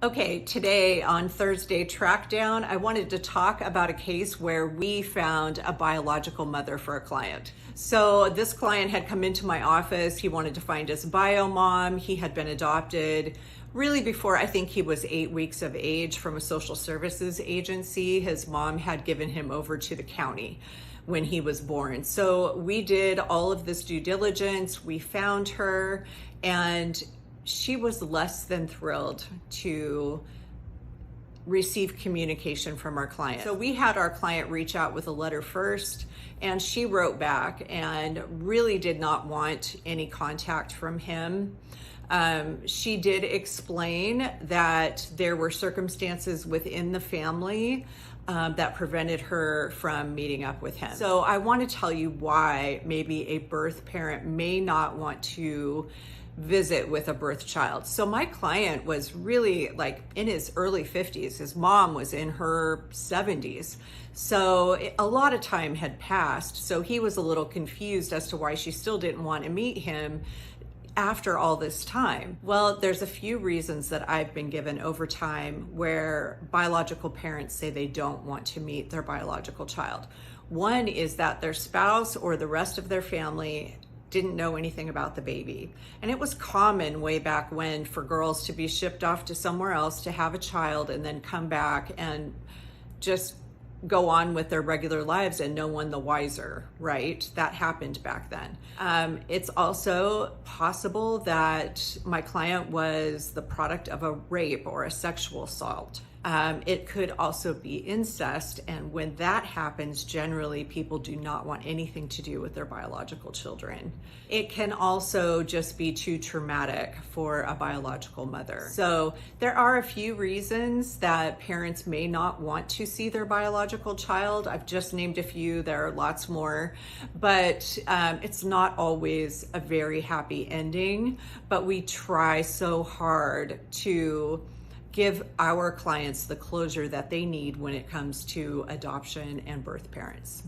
Okay, today on Thursday Trackdown, I wanted to talk about a case where we found a biological mother for a client. So this client had come into my office. He wanted to find his bio mom. He had been adopted really before I think he was 8 weeks of age from a social services agency. His mom had given him over to the county when he was born. So we did all of this due diligence. We found her, and she was less than thrilled to receive communication from our client. So we had our client reach out with a letter first, and she wrote back and really did not want any contact from him. She did explain that there were circumstances within the family that prevented her from meeting up with him. So I want to tell you why maybe a birth parent may not want to visit with a birth child. So my client was really like in his early 50s. His mom was in her 70s. So a lot of time had passed. So he was a little confused as to why she still didn't want to meet him after all this time. Well, there's a few reasons that I've been given over time where biological parents say they don't want to meet their biological child. One is that their spouse or the rest of their family didn't know anything about the baby. And it was common way back when for girls to be shipped off to somewhere else to have a child and then come back and just go on with their regular lives and no one the wiser, right? That happened back then. It's also possible that my client was the product of a rape or a sexual assault. It could also be incest, and when that happens, generally people do not want anything to do with their biological children. It can also just be too traumatic for a biological mother. So there are a few reasons that parents may not want to see their biological child. I've just named a few, there are lots more, but it's not always a very happy ending, but we try so hard to give our clients the closure that they need when it comes to adoption and birth parents.